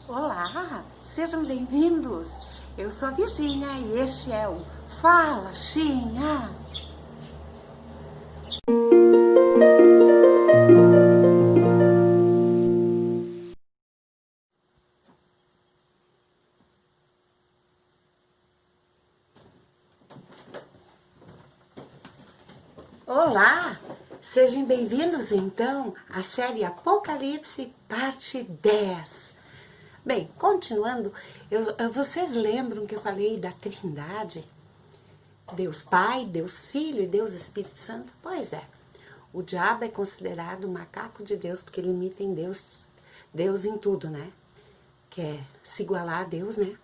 Olá, sejam bem-vindos. Eu sou a Virgínia e este é o Fala, Xinha. Olá, sejam bem-vindos então à série Apocalipse, parte 10. Bem, continuando, vocês lembram que eu falei da Trindade? Deus Pai, Deus Filho e Deus Espírito Santo? Pois é, o diabo é considerado o macaco de Deus porque ele imita em Deus em tudo, né? Quer se igualar a Deus, né?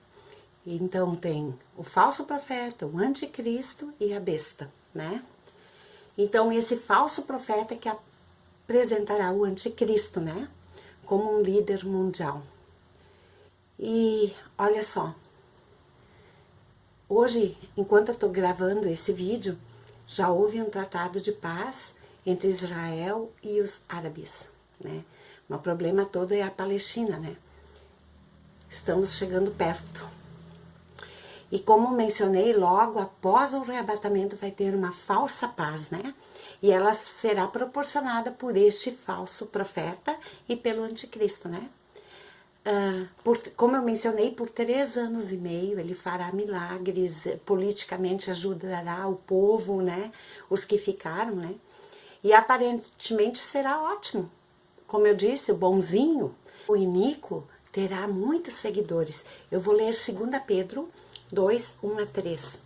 Então tem o falso profeta, o anticristo e a besta, né? Então esse falso profeta que apresentará o anticristo, né? Como um líder mundial. E olha só, hoje, enquanto eu estou gravando esse vídeo, já houve um tratado de paz entre Israel e os árabes, né? Mas o problema todo é a Palestina, né? Estamos chegando perto. E como mencionei, logo após o arrebatamento vai ter uma falsa paz, né? E ela será proporcionada por este falso profeta e pelo anticristo, né? Como eu mencionei, por 3 anos e meio ele fará milagres, politicamente ajudará o povo, né? Os que ficaram, né? E aparentemente será ótimo. Como eu disse, o bonzinho, o iníquo, terá muitos seguidores. Eu vou ler 2 Pedro 2, 1 a 3.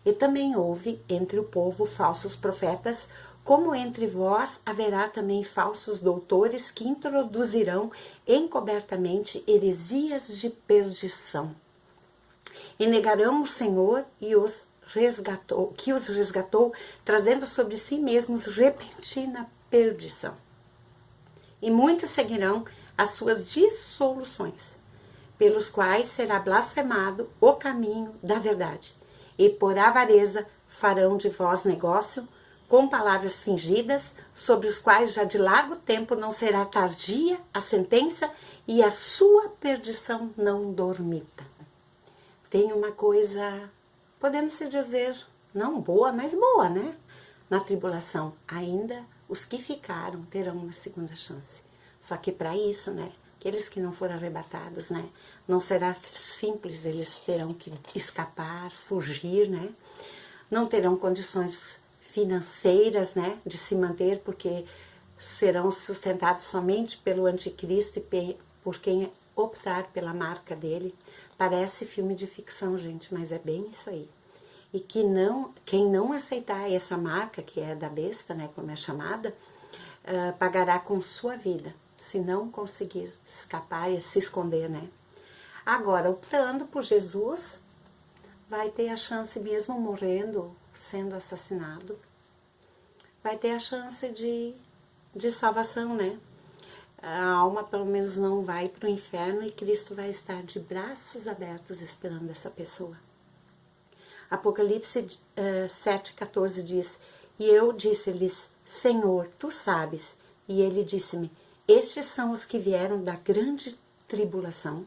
E também houve entre o povo falsos profetas, como entre vós haverá também falsos doutores que introduzirão encobertamente heresias de perdição. E negarão o Senhor que os resgatou, trazendo sobre si mesmos repentina perdição. E muitos seguirão as suas dissoluções, pelos quais será blasfemado o caminho da verdade. E por avareza farão de vós negócio, com palavras fingidas, sobre os quais já de largo tempo não será tardia a sentença e a sua perdição não dormita. Tem uma coisa, podemos dizer, não boa, mas boa, né? Na tribulação, ainda os que ficaram terão uma segunda chance. Só que para isso, né? Aqueles que não foram arrebatados, né? Não será simples, eles terão que escapar, fugir, né? Não terão condições financeiras, né? De se manter, porque serão sustentados somente pelo anticristo e por quem optar pela marca dele. Parece filme de ficção, gente, mas é bem isso aí. E que quem não aceitar essa marca, que é da besta, né? Como é chamada, pagará com sua vida, se não conseguir escapar e se esconder, né? Agora, optando por Jesus, vai ter a chance, mesmo morrendo, sendo assassinado, vai ter a chance de salvação, né? A alma, pelo menos, não vai para o inferno e Cristo vai estar de braços abertos esperando essa pessoa. Apocalipse 7,14 diz: E eu disse-lhes, Senhor, tu sabes. E ele disse-me, estes são os que vieram da grande tribulação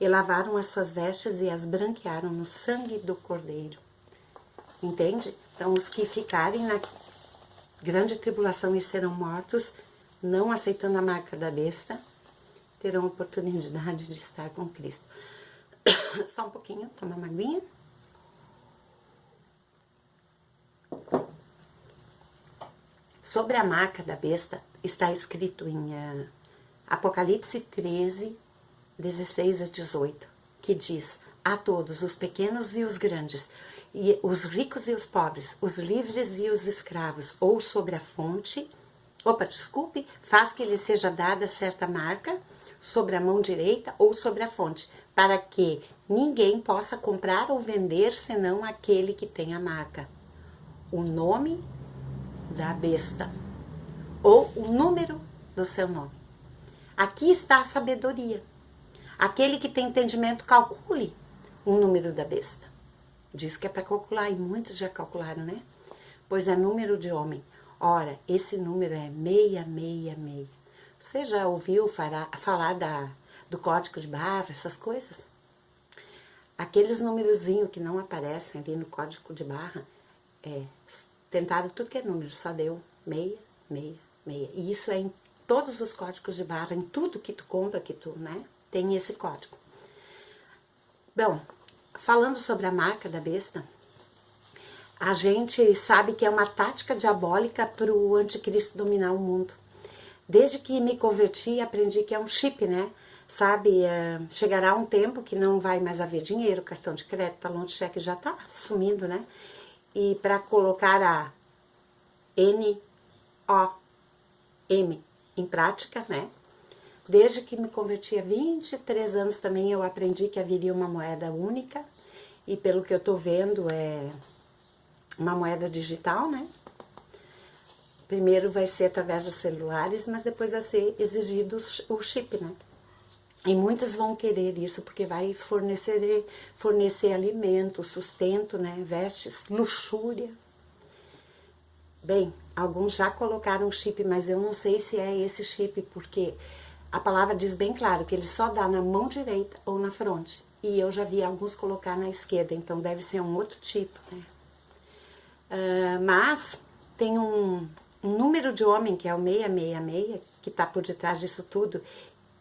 e lavaram as suas vestes e as branquearam no sangue do Cordeiro. Entende? Então, os que ficarem na grande tribulação e serão mortos, não aceitando a marca da besta, terão oportunidade de estar com Cristo. Só um pouquinho, toma uma aguinha. Sobre a marca da besta, está escrito em Apocalipse 13, 16 a 18, que diz, a todos, os pequenos e os grandes, e os ricos e os pobres, os livres e os escravos, ou sobre a fonte, faz que lhe seja dada certa marca, sobre a mão direita ou sobre a fonte, para que ninguém possa comprar ou vender, senão aquele que tem a marca. O nome da besta, ou o número do seu nome. Aqui está a sabedoria. Aquele que tem entendimento, calcule o número da besta. Diz que é para calcular, e muitos já calcularam, né? Pois é número de homem. Ora, esse número é 666. Você já ouviu falar do código de barra, essas coisas. Aqueles numerozinhos que não aparecem ali no código de barra, tentaram tudo que é número, só deu 666. E isso é em todos os códigos de barra, em tudo que tu compra, que tu, né, tem esse código. Bom, falando sobre a marca da besta, a gente sabe que é uma tática diabólica para o anticristo dominar o mundo. Desde que me converti, aprendi que é um chip, né? Sabe, chegará um tempo que não vai mais haver dinheiro, cartão de crédito, talão de cheque já tá sumindo, né? E para colocar a NOM em prática, né? Desde que me converti há 23 anos também eu aprendi que haveria uma moeda única. E pelo que eu tô vendo é uma moeda digital, né? Primeiro vai ser através dos celulares, mas depois vai ser exigido o chip, né? E muitos vão querer isso porque vai fornecer alimento, sustento, né? Vestes, luxúria. Bem, alguns já colocaram chip, mas eu não sei se é esse chip, porque a palavra diz bem claro que ele só dá na mão direita ou na fronte. E eu já vi alguns colocar na esquerda, então deve ser um outro tipo, né? Mas tem um número de homem, que é o 666, que está por detrás disso tudo.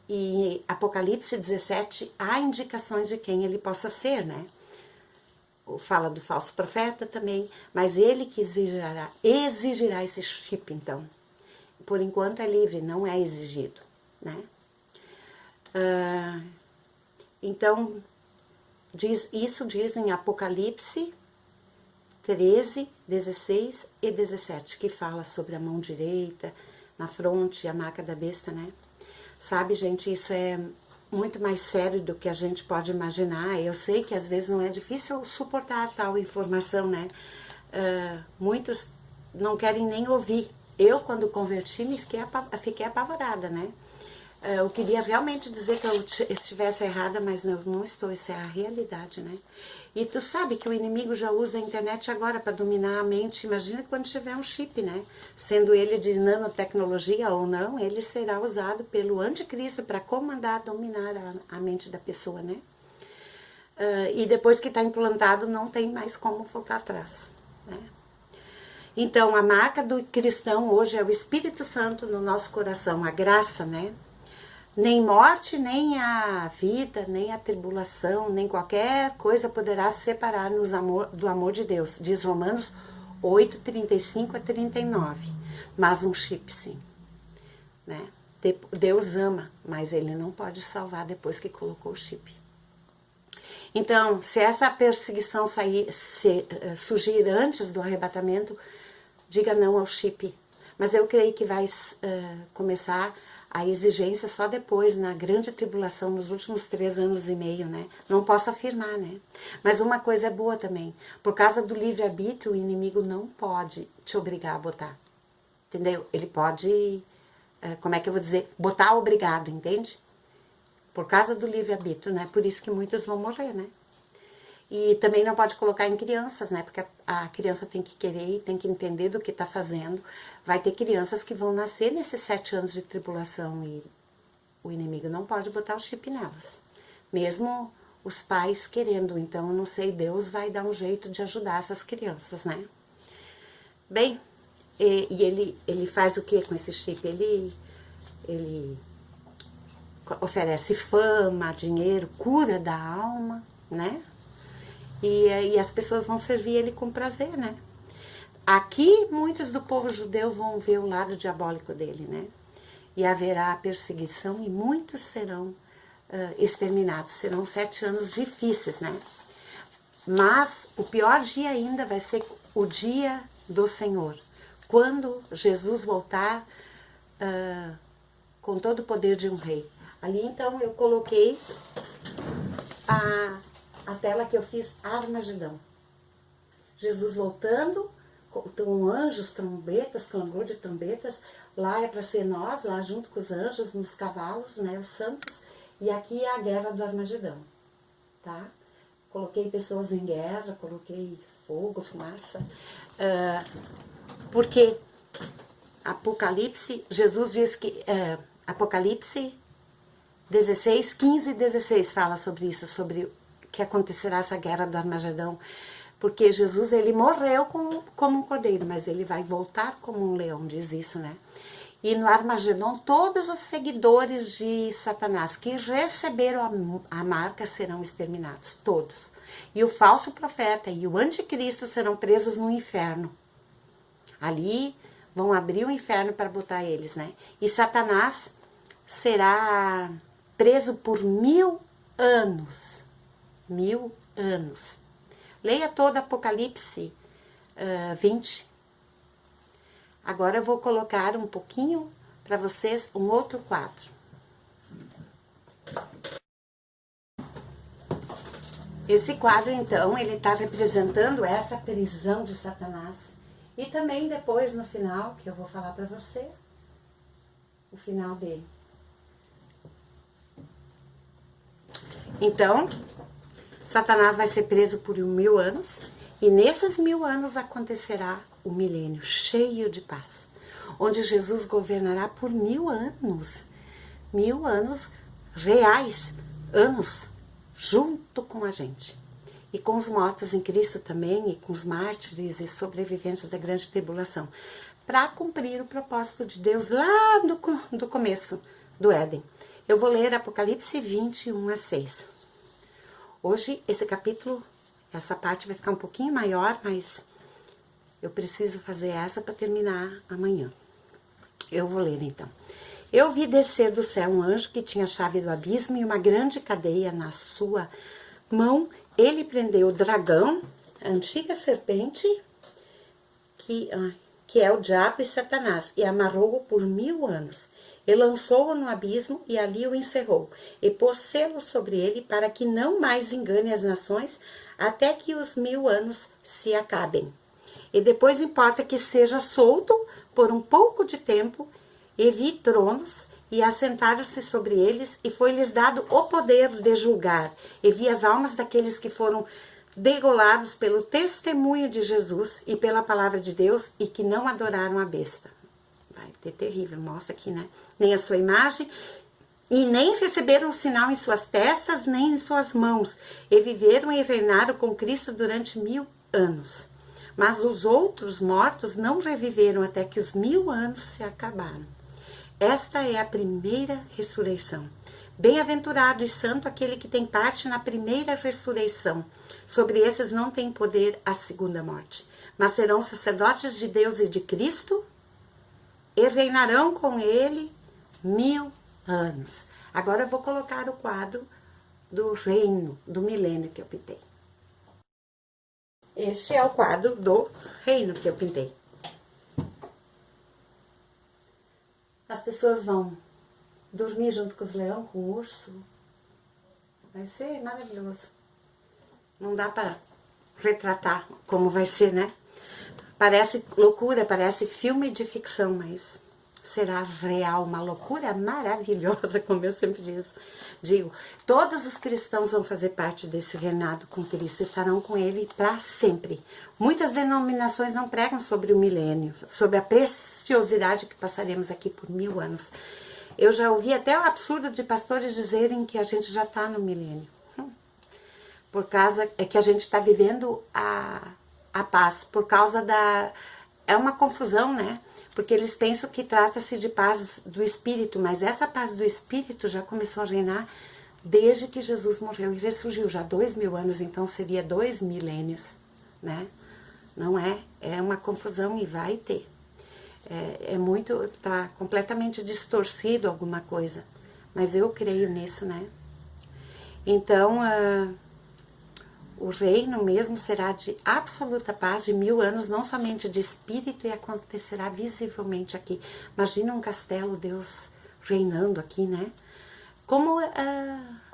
E em Apocalipse 17 há indicações de quem ele possa ser, né? Fala do falso profeta também, mas ele que exigirá esse chip, então. Por enquanto é livre, não é exigido, né? Então, isso diz em Apocalipse 13, 16 e 17, que fala sobre a mão direita, na fronte, a marca da besta, né? Sabe, gente, isso é muito mais sério do que a gente pode imaginar. Eu sei que às vezes não é difícil suportar tal informação, né? Muitos não querem nem ouvir. Eu, quando converti, fiquei apavorada, né? Eu queria realmente dizer que eu estivesse errada, mas não estou, isso é a realidade, né? E tu sabe que o inimigo já usa a internet agora para dominar a mente. Imagina quando tiver um chip, né? Sendo ele de nanotecnologia ou não, ele será usado pelo anticristo para comandar, dominar a mente da pessoa, né? E depois que está implantado, não tem mais como voltar atrás, né? Então, a marca do cristão hoje é o Espírito Santo no nosso coração, a graça, né? Nem morte, nem a vida, nem a tribulação, nem qualquer coisa poderá separar-nos do amor de Deus. Diz Romanos 8, 35 a 39. Mas um chip, sim. Né? Deus ama, mas ele não pode salvar depois que colocou o chip. Então, se essa perseguição surgir antes do arrebatamento, diga não ao chip. Mas eu creio que vai começar a exigência só depois, na grande tribulação, nos últimos 3 anos e meio, né? Não posso afirmar, né? Mas uma coisa é boa também. Por causa do livre-arbítrio, o inimigo não pode te obrigar a botar. Entendeu? Ele pode, como é que eu vou dizer? Botar obrigado, entende? Por causa do livre-arbítrio, né? Por isso que muitos vão morrer, né? E também não pode colocar em crianças, né? Porque a criança tem que querer e tem que entender do que está fazendo. Vai ter crianças que vão nascer nesses 7 anos de tribulação e o inimigo não pode botar o chip nelas. Mesmo os pais querendo. Então, eu não sei, Deus vai dar um jeito de ajudar essas crianças, né? Bem, e ele faz o que com esse chip? Ele oferece fama, dinheiro, cura da alma, né? E as pessoas vão servir ele com prazer, né? Aqui, muitos do povo judeu vão ver o lado diabólico dele, né? E haverá perseguição e muitos serão exterminados. Serão 7 anos difíceis, né? Mas o pior dia ainda vai ser o dia do Senhor. Quando Jesus voltar com todo o poder de um rei. Ali, então, eu coloquei a tela que eu fiz Armagedão. Jesus voltando, com anjos, trombetas, clangor de trombetas. Lá é para ser nós, lá junto com os anjos, nos cavalos, né, os santos. E aqui é a guerra do Armagedão, tá? Coloquei pessoas em guerra, coloquei fogo, fumaça. Porque Apocalipse, Jesus diz que... Apocalipse 16, 15 e 16 fala sobre isso, sobre que acontecerá essa guerra do Armagedão, porque Jesus, ele morreu como um cordeiro, mas ele vai voltar como um leão, diz isso, né? E no Armagedon, todos os seguidores de Satanás que receberam a marca serão exterminados, todos. E o falso profeta e o anticristo serão presos no inferno. Ali vão abrir o inferno para botar eles, né? E Satanás será preso por 1000 anos. 1000 anos. Leia todo Apocalipse 20. Agora eu vou colocar um pouquinho para vocês um outro quadro. Esse quadro, então, ele está representando essa prisão de Satanás. E também depois, no final, que eu vou falar para você, o final dele. Então, Satanás vai ser preso por 1000 anos, e nesses 1000 anos acontecerá o milênio cheio de paz, onde Jesus governará por 1000 anos. 1000 anos reais, anos, junto com a gente. E com os mortos em Cristo também, e com os mártires e sobreviventes da grande tribulação, para cumprir o propósito de Deus lá do começo do Éden. Eu vou ler Apocalipse 21 a 6. Hoje, esse capítulo, essa parte vai ficar um pouquinho maior, mas eu preciso fazer essa para terminar amanhã. Eu vou ler então. Eu vi descer do céu um anjo que tinha a chave do abismo e uma grande cadeia na sua mão. Ele prendeu o dragão, a antiga serpente, que é o diabo e Satanás, e amarrou-o por 1000 anos. E lançou-o no abismo e ali o encerrou, e pôs selo sobre ele para que não mais engane as nações, até que os 1000 anos se acabem. E depois importa que seja solto por um pouco de tempo, e vi tronos, e assentaram-se sobre eles, e foi-lhes dado o poder de julgar, e vi as almas daqueles que foram degolados pelo testemunho de Jesus e pela palavra de Deus, e que não adoraram a besta. Vai ter terrível, mostra aqui, né? Nem a sua imagem, e nem receberam o sinal em suas testas, nem em suas mãos, e viveram e reinaram com Cristo durante 1000 anos. Mas os outros mortos não reviveram até que os 1000 anos se acabaram. Esta é a primeira ressurreição. Bem-aventurado e santo aquele que tem parte na primeira ressurreição. Sobre esses não tem poder a segunda morte, mas serão sacerdotes de Deus e de Cristo, e reinarão com ele 1000 anos. Agora eu vou colocar o quadro do reino, do milênio que eu pintei. Este é o quadro do reino que eu pintei. As pessoas vão dormir junto com os leões, com o urso. Vai ser maravilhoso. Não dá para retratar como vai ser, né? Parece loucura, parece filme de ficção, mas será real, uma loucura maravilhosa, como eu sempre digo. Todos os cristãos vão fazer parte desse reinado com Cristo, estarão com Ele para sempre. Muitas denominações não pregam sobre o milênio, sobre a preciosidade que passaremos aqui por 1000 anos. Eu já ouvi até o absurdo de pastores dizerem que a gente já está no milênio. Por causa que a gente está vivendo a paz, por causa da... É uma confusão, né? Porque eles pensam que trata-se de paz do Espírito, mas essa paz do Espírito já começou a reinar desde que Jesus morreu e ressurgiu, já 2000 anos, então seria 2 milênios, né? Não é? É uma confusão e vai ter. Tá completamente distorcido alguma coisa, mas eu creio nisso, né? Então, o reino mesmo será de absoluta paz, de 1000 anos, não somente de espírito, e acontecerá visivelmente aqui. Imagina um castelo, Deus reinando aqui, né? Como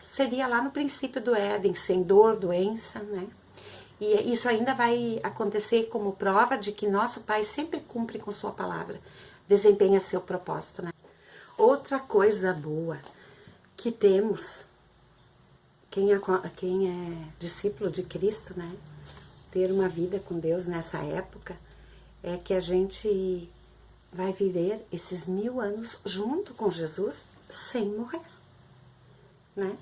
seria lá no princípio do Éden, sem dor, doença, né? E isso ainda vai acontecer como prova de que nosso Pai sempre cumpre com sua palavra, desempenha seu propósito, né? Outra coisa boa que temos, quem é discípulo de Cristo, né? Ter uma vida com Deus nessa época, é que a gente vai viver esses 1000 anos junto com Jesus sem morrer. né?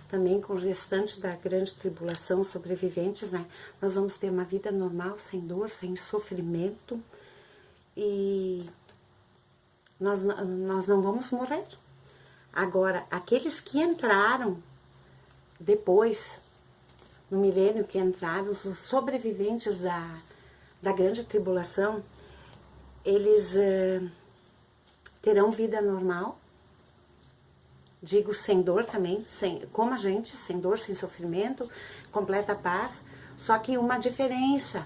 Também com o restante da grande tribulação, sobreviventes, né? Nós vamos ter uma vida normal, sem dor, sem sofrimento. E nós não vamos morrer. Agora, aqueles que entraram depois, no milênio que entraram, os sobreviventes da grande tribulação, eles terão vida normal, digo sem dor também, como a gente, sem dor, sem sofrimento, completa paz, só que uma diferença,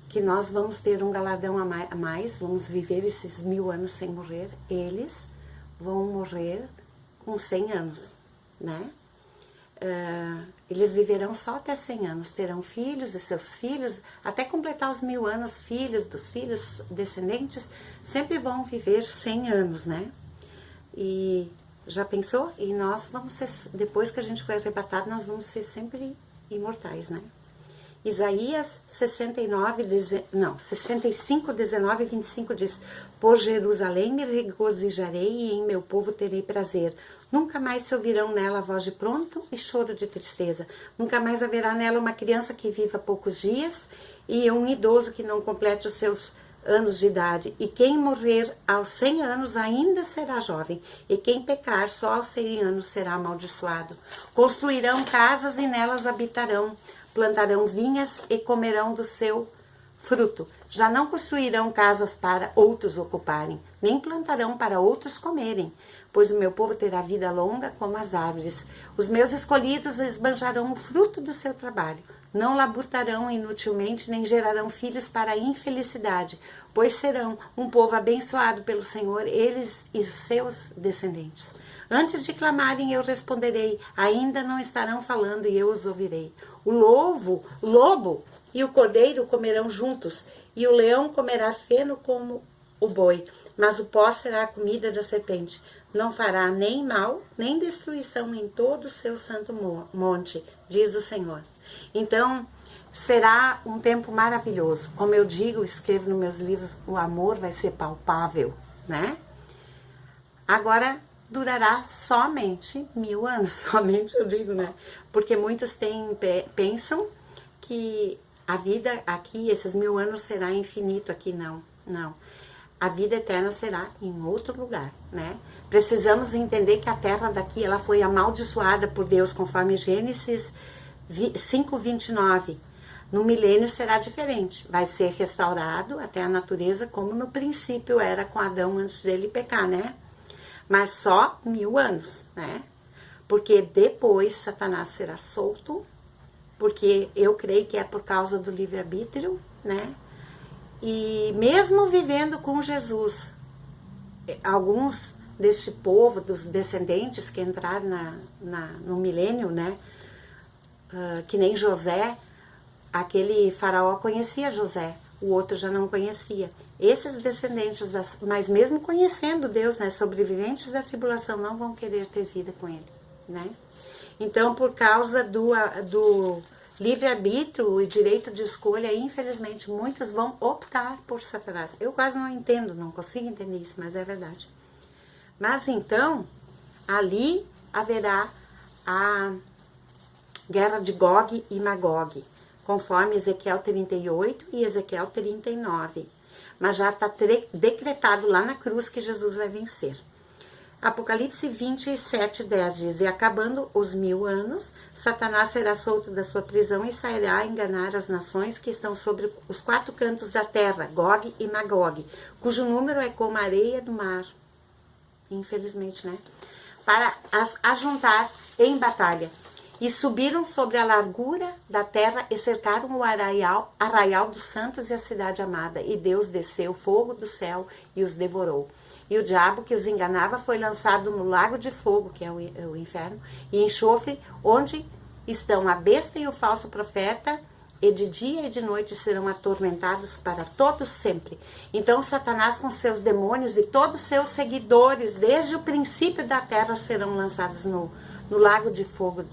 que nós vamos ter um galardão a mais, vamos viver esses 1000 anos sem morrer, eles vão morrer com 100 anos, né? Eles viverão só até 100 anos, terão filhos e seus filhos, até completar os 1000 anos, filhos dos filhos, descendentes, sempre vão viver 100 anos, né? E já pensou? E nós vamos ser, depois que a gente foi arrebatado, nós vamos ser sempre imortais, né? Isaías 65, 19 e 25 diz: Por Jerusalém me regozijarei e em meu povo terei prazer. Nunca mais se ouvirão nela voz de pranto e choro de tristeza. Nunca mais haverá nela uma criança que viva poucos dias e um idoso que não complete os seus anos de idade. E quem morrer aos 100 anos ainda será jovem. E quem pecar só aos 100 anos será amaldiçoado. Construirão casas e nelas habitarão. Plantarão vinhas e comerão do seu fruto. Já não construirão casas para outros ocuparem, nem plantarão para outros comerem, pois o meu povo terá vida longa como as árvores. Os meus escolhidos esbanjarão o fruto do seu trabalho. Não labutarão inutilmente, nem gerarão filhos para a infelicidade, pois serão um povo abençoado pelo Senhor, eles e os seus descendentes. Antes de clamarem, eu responderei, ainda não estarão falando e eu os ouvirei. O lobo e o cordeiro comerão juntos, e o leão comerá feno como o boi, mas o pó será a comida da serpente. Não fará nem mal, nem destruição em todo o seu santo monte, diz o Senhor. Então, será um tempo maravilhoso. Como eu digo, escrevo nos meus livros, o amor vai ser palpável, né? Agora, durará somente 1000 anos, somente eu digo, né? Porque muitos pensam que a vida aqui, esses 1000 anos, será infinito aqui. Não. A vida eterna será em outro lugar, né? Precisamos entender que a terra daqui, ela foi amaldiçoada por Deus, conforme Gênesis 5:29. No milênio será diferente, vai ser restaurado até a natureza como no princípio era com Adão antes dele pecar, né? Mas só 1000 anos, né? Porque depois Satanás será solto, porque eu creio que é por causa do livre-arbítrio, né? E mesmo vivendo com Jesus, alguns deste povo, dos descendentes que entraram no milênio, né? Que nem José, aquele faraó conhecia José, o outro já não conhecia. Esses descendentes, mas mesmo conhecendo Deus, né, sobreviventes da tribulação, não vão querer ter vida com ele, né? Então, por causa do livre-arbítrio e direito de escolha, infelizmente, muitos vão optar por Satanás. Eu quase não entendo, não consigo entender isso, mas é verdade. Mas então, ali haverá a guerra de Gog e Magog, conforme Ezequiel 38 e Ezequiel 39. Mas já está decretado lá na cruz que Jesus vai vencer. Apocalipse 27:10 diz: E acabando os 1000 anos, Satanás será solto da sua prisão e sairá a enganar as nações que estão sobre os 4 cantos da terra, Gog e Magog, cujo número é como a areia do mar. Infelizmente, né? Para as ajuntar em batalha. E subiram sobre a largura da terra e cercaram o arraial dos santos e a cidade amada. E Deus desceu fogo do céu e os devorou. E o diabo que os enganava foi lançado no lago de fogo, que é o inferno, e enxofre, onde estão a besta e o falso profeta, e de dia e de noite serão atormentados para todos sempre. Então Satanás com seus demônios e todos seus seguidores, desde o princípio da terra, serão lançados no lago de fogo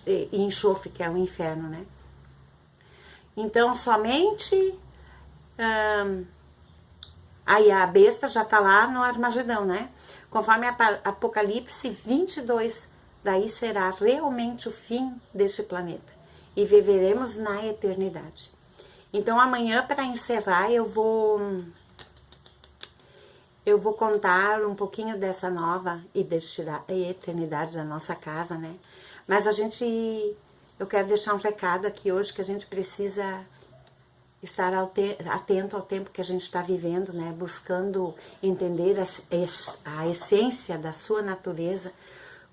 e enxofre, que é o inferno, né? Então somente aí a besta já está lá no Armagedão, né? Conforme Apocalipse 22, daí será realmente o fim deste planeta e viveremos na eternidade. Então amanhã, para encerrar, eu vou contar um pouquinho dessa nova eternidade da nossa casa, né? Mas eu quero deixar um recado aqui hoje que a gente precisa estar atento ao tempo que a gente está vivendo, né? Buscando entender a essência da sua natureza,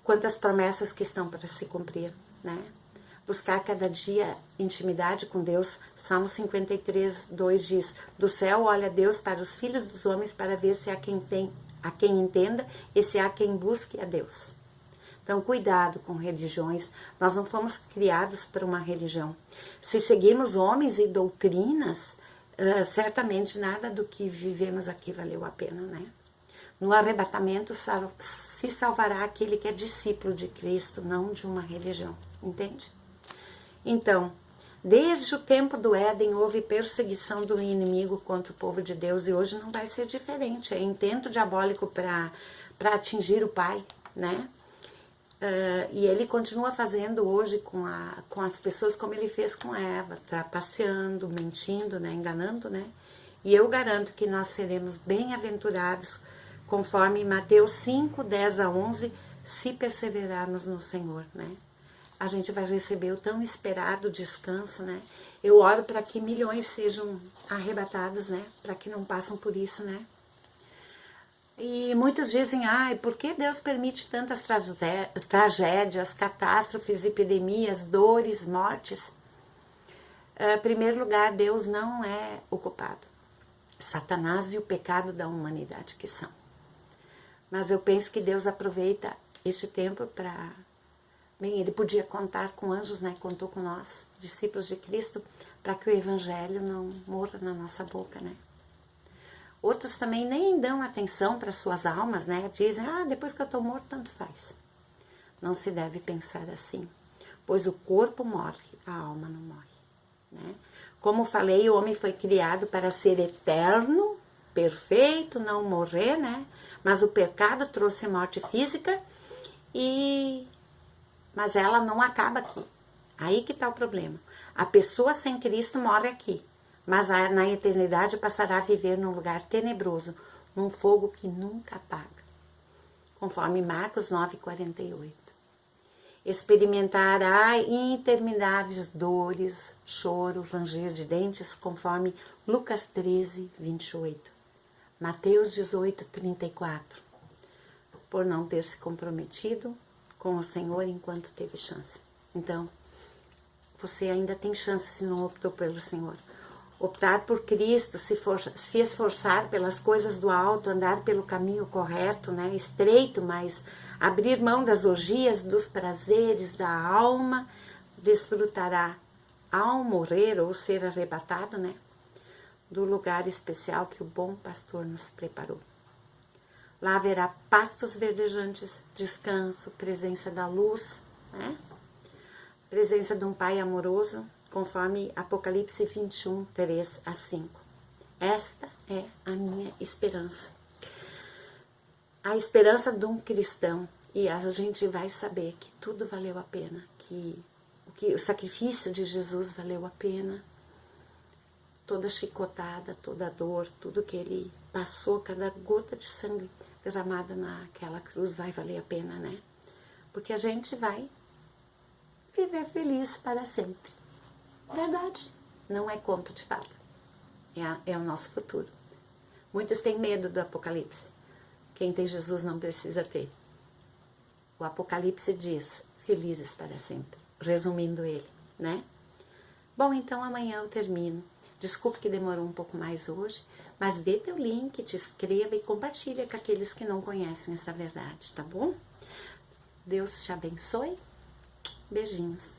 quantas promessas que estão para se cumprir, né? Buscar cada dia intimidade com Deus. Salmo 53, 2 diz: do céu olha Deus para os filhos dos homens para ver se há quem entenda e se há quem busque a Deus. Então, cuidado com religiões. Nós não fomos criados para uma religião. Se seguirmos homens e doutrinas, certamente nada do que vivemos aqui valeu a pena, né? No arrebatamento se salvará aquele que é discípulo de Cristo, não de uma religião, entende? Então, desde o tempo do Éden houve perseguição do inimigo contra o povo de Deus e hoje não vai ser diferente. É intento diabólico para atingir o Pai, né? E ele continua fazendo hoje com as pessoas como ele fez com Eva, trapaceando, mentindo, né, enganando, né? E eu garanto que nós seremos bem-aventurados, conforme Mateus 5, 10 a 11, se perseverarmos no Senhor, né? A gente vai receber o tão esperado descanso, né? Eu oro para que milhões sejam arrebatados, né? Para que não passem por isso, né? E muitos dizem, ai, por que Deus permite tantas tragédias, catástrofes, epidemias, dores, mortes? Em primeiro lugar, Deus não é o culpado. Satanás e o pecado da humanidade que são. Mas eu penso que Deus aproveita este tempo para... Bem, ele podia contar com anjos, né? Contou com nós, discípulos de Cristo, para que o evangelho não morra na nossa boca, né? Outros também nem dão atenção para suas almas, né? Dizem, depois que eu estou morto, tanto faz. Não se deve pensar assim, pois o corpo morre, a alma não morre, né? Como falei, o homem foi criado para ser eterno, perfeito, não morrer, né? Mas o pecado trouxe morte física, mas ela não acaba aqui. Aí que está o problema. A pessoa sem Cristo morre aqui, mas na eternidade passará a viver num lugar tenebroso, num fogo que nunca apaga. Conforme Marcos 9,48. Experimentará intermináveis dores, choro, ranger de dentes, conforme Lucas 13, 28. Mateus 18, 34. Por não ter se comprometido com o Senhor enquanto teve chance. Então, você ainda tem chance se não optou pelo Senhor. Optar por Cristo, se esforçar pelas coisas do alto, andar pelo caminho correto, né, estreito, mas abrir mão das orgias, dos prazeres da alma, desfrutará ao morrer ou ser arrebatado, né, do lugar especial que o bom pastor nos preparou. Lá haverá pastos verdejantes, descanso, presença da luz, né, presença de um Pai amoroso, conforme Apocalipse 21, 3 a 5. Esta é a minha esperança. A esperança de um cristão. E a gente vai saber que tudo valeu a pena. Que o sacrifício de Jesus valeu a pena. Toda chicotada, toda dor, tudo que ele passou, cada gota de sangue derramada naquela cruz vai valer a pena, né? Porque a gente vai viver feliz para sempre. Verdade, não é conto de fada, é o nosso futuro. Muitos têm medo do Apocalipse. Quem tem Jesus não precisa ter. O Apocalipse diz, felizes para sempre, resumindo ele, né? Bom, então amanhã eu termino. Desculpe que demorou um pouco mais hoje, mas dê teu link, te inscreva e compartilha com aqueles que não conhecem essa verdade, tá bom? Deus te abençoe. Beijinhos.